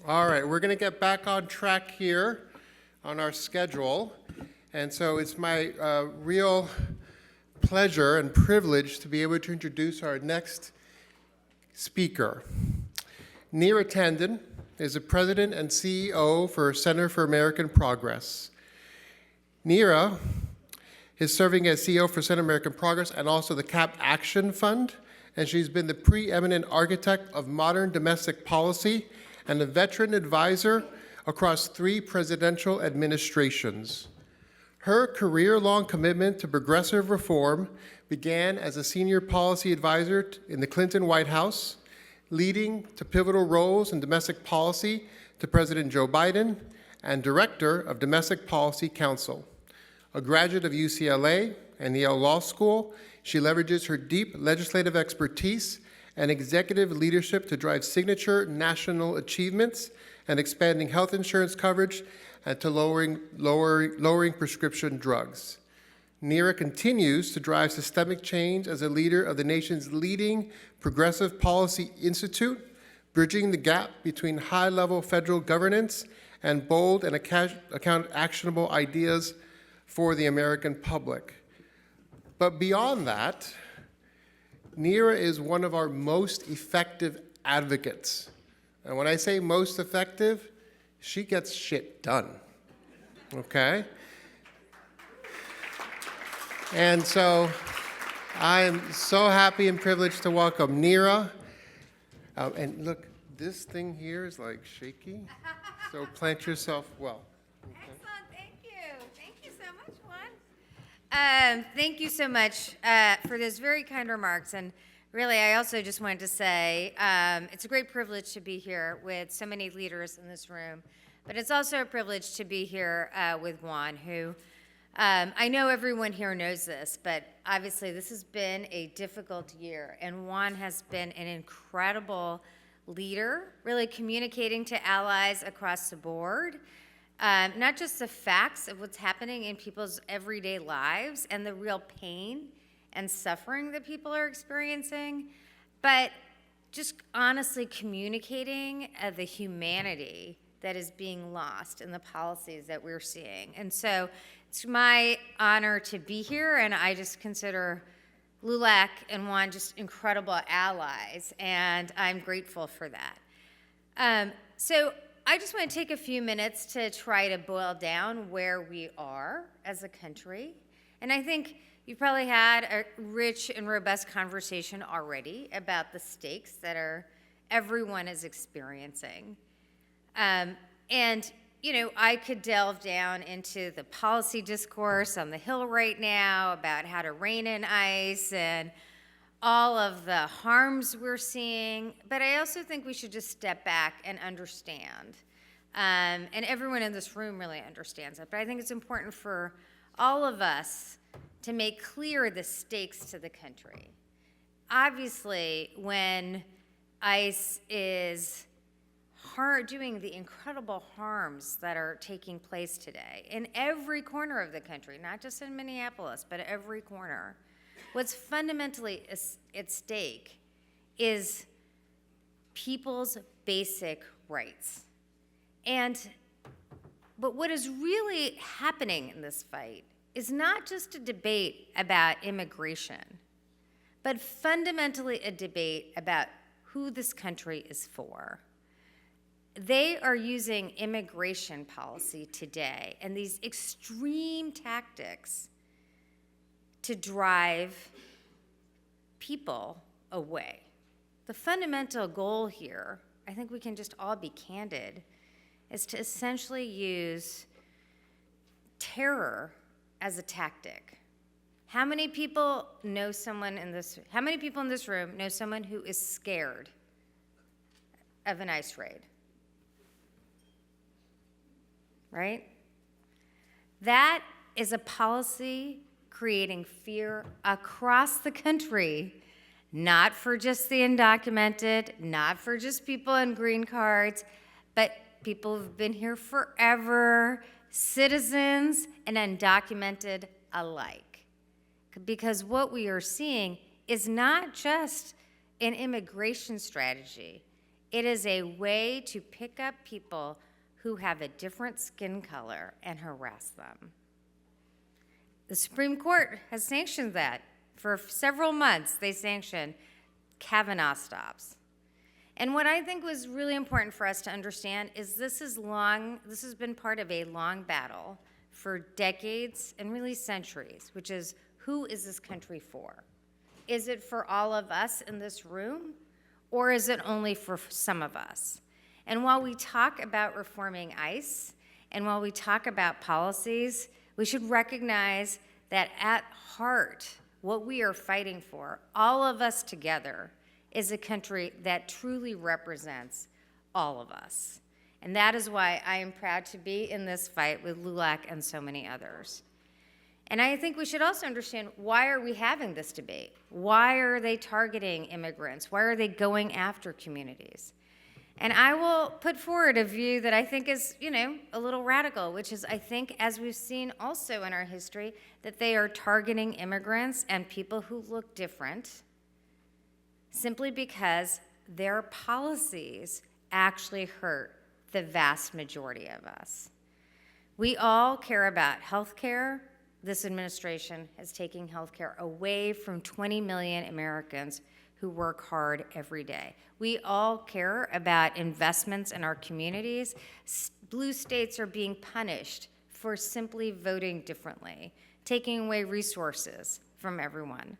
All right, we're going to get back on track here on our schedule. And so it's my real pleasure and privilege to be able to introduce our next speaker. Neera Tanden is the president and CEO for Center for American Progress. Neera is serving as CEO for Center for American Progress and also the CAP Action Fund, and she's been the preeminent architect of modern domestic policy and a veteran advisor across 3 presidential administrations. Her career-long commitment to progressive reform began as a senior policy advisor in the Clinton White House, leading to pivotal roles in domestic policy to President Joe Biden and director of Domestic Policy Council. A graduate of UCLA and Yale Law School, she leverages her deep legislative expertise and executive leadership to drive signature national achievements and expanding health insurance coverage and to lowering prescription drugs. Neera continues to drive systemic change as a leader of the nation's leading progressive policy institute, bridging the gap between high-level federal governance and bold and actionable ideas for the American public. But beyond that, Neera is one of our most effective advocates. And when I say most effective, she gets shit done, okay? And so I am so happy and privileged to welcome Neera. And look, this thing here is like shaky, so plant yourself well. Excellent, thank you. Thank you so much, Juan. Thank you so much for those very kind remarks. And really, I also just wanted to say it's a great privilege to be here with so many leaders in this room. But it's also a privilege to be here with Juan, who I know everyone here knows this, but obviously this has been a difficult year. And Juan has been an incredible leader, really communicating to allies across the board. Not just the facts of what's happening in people's everyday lives and the real pain and suffering that people are experiencing, but just honestly communicating the humanity that is being lost in the policies that we're seeing. And so it's my honor to be here, and I just consider LULAC and Juan just incredible allies, and I'm grateful for that. So I just want to take a few minutes to try to boil down where we are as a country. And I think you've probably had a rich and robust conversation already about the stakes that everyone is experiencing. And, you know, I could delve down into the policy discourse on the Hill right now about how to rein in ICE and all of the harms we're seeing, but I also think we should just step back and understand. And everyone in this room really understands it, but I think it's important for all of us to make clear the stakes to the country. Obviously, when ICE is doing the incredible harms that are taking place today in every corner of the country, not just in Minneapolis, but every corner, what's fundamentally at stake is people's basic rights. But what is really happening in this fight is not just a debate about immigration, but fundamentally a debate about who this country is for. They are using immigration policy today and these extreme tactics to drive people away. The fundamental goal here, I think we can just all be candid, is to essentially use terror as a tactic. How many people know someone in this? How many people in this room know someone who is scared of an ICE raid? Right? That is a policy creating fear across the country, not for just the undocumented, not for just people on green cards, but people who've been here forever, citizens and undocumented alike. Because what we are seeing is not just an immigration strategy, It is a way to pick up people who have a different skin color and harass them. The Supreme Court has sanctioned that. For several months, they sanctioned Kavanaugh stops. And what I think was really important for us to understand is this has been part of a long battle for decades and really centuries, which is, who is this country for? Is it for all of us in this room, or is it only for some of us? And while we talk about reforming ICE, and while we talk about policies, we should recognize that at heart, what we are fighting for, all of us together, is a country that truly represents all of us. And that is why I am proud to be in this fight with LULAC and so many others. And I think we should also understand, why are we having this debate? Why are they targeting immigrants? Why are they going after communities? And I will put forward a view that I think is, a little radical, which is, I think, as we've seen also in our history, that they are targeting immigrants and people who look different simply because their policies actually hurt the vast majority of us. We all care about health care. This administration is taking health care away from 20 million Americans who work hard every day. We all care about investments in our communities. Blue states are being punished for simply voting differently, taking away resources from everyone.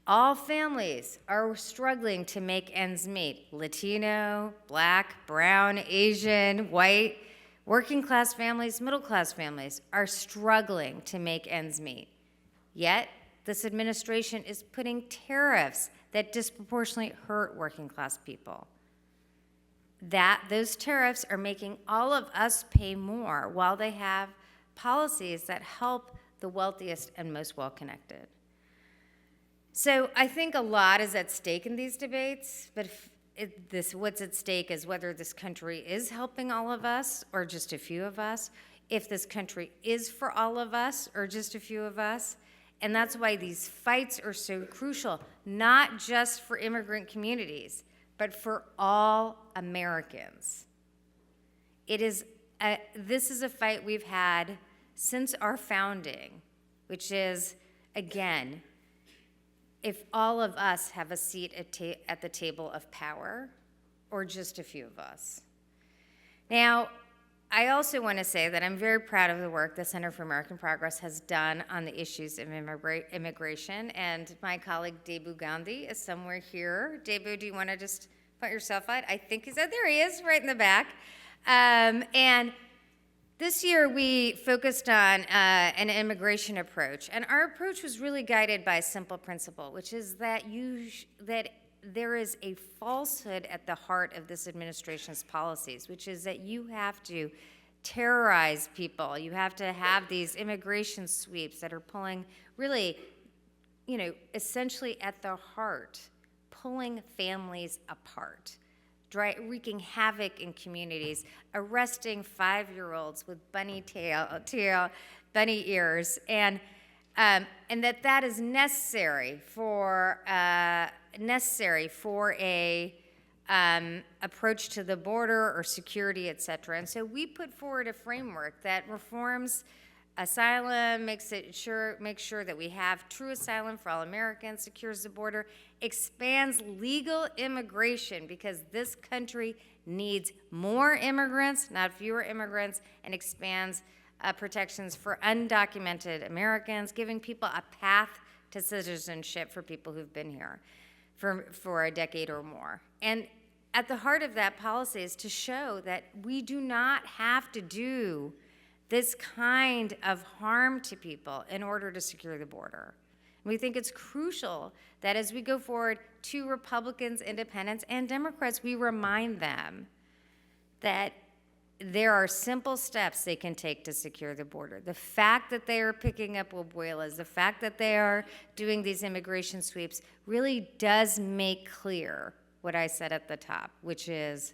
All families are struggling to make ends meet. Latino, Black, brown, Asian, white, working class families, middle class families are struggling to make ends meet. Yet, this administration is putting tariffs that disproportionately hurt working class people. Those tariffs are making all of us pay more while they have policies that help the wealthiest and most well-connected. So I think a lot is at stake in these debates, but what's at stake is whether this country is helping all of us or just a few of us, if this country is for all of us or just a few of us. And that's why these fights are so crucial, not just for immigrant communities, but for all Americans. This is a fight we've had since our founding, which is, again, if all of us have a seat at the table of power, or just a few of us. Now, I also want to say that I'm very proud of the work the Center for American Progress has done on the issues of immigration, and my colleague Debu Gandhi is somewhere here. Debu, do you want to just put yourself out? I think he said, there he is, right in the back. And this year we focused on an immigration approach, and our approach was really guided by a simple principle, which is that there is a falsehood at the heart of this administration's policies, which is that you have to terrorize people. You have to have these immigration sweeps that are pulling really, essentially at the heart, pulling families apart, wreaking havoc in communities, arresting 5-year-olds with bunny ears, and that is necessary for a approach to the border or security, et cetera. And so we put forward a framework that reforms asylum, makes sure that we have true asylum for all Americans, secures the border, expands legal immigration because this country needs more immigrants, not fewer immigrants, and expands protections for undocumented Americans, giving people a path to citizenship for people who've been here for a decade or more. And at the heart of that policy is to show that we do not have to do this kind of harm to people in order to secure the border. We think it's crucial that as we go forward to Republicans, independents, and Democrats, we remind them that there are simple steps they can take to secure the border. The fact that they are picking up abuelas, the fact that they are doing these immigration sweeps really does make clear what I said at the top, which is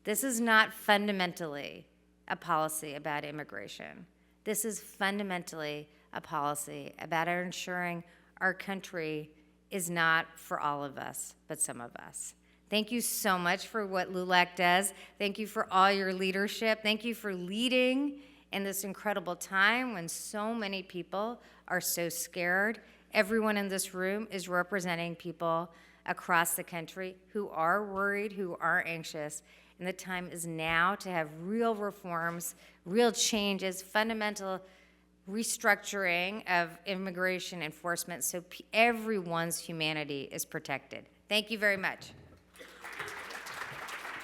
this is not fundamentally a policy about immigration. This is fundamentally a policy about ensuring our country is not for all of us, but some of us. Thank you so much for what LULAC does. Thank you for all your leadership. Thank you for leading in this incredible time when so many people are so scared. Everyone in this room is representing people across the country who are worried, who are anxious, and the time is now to have real reforms, real changes, fundamental restructuring of immigration enforcement so everyone's humanity is protected. Thank you very much.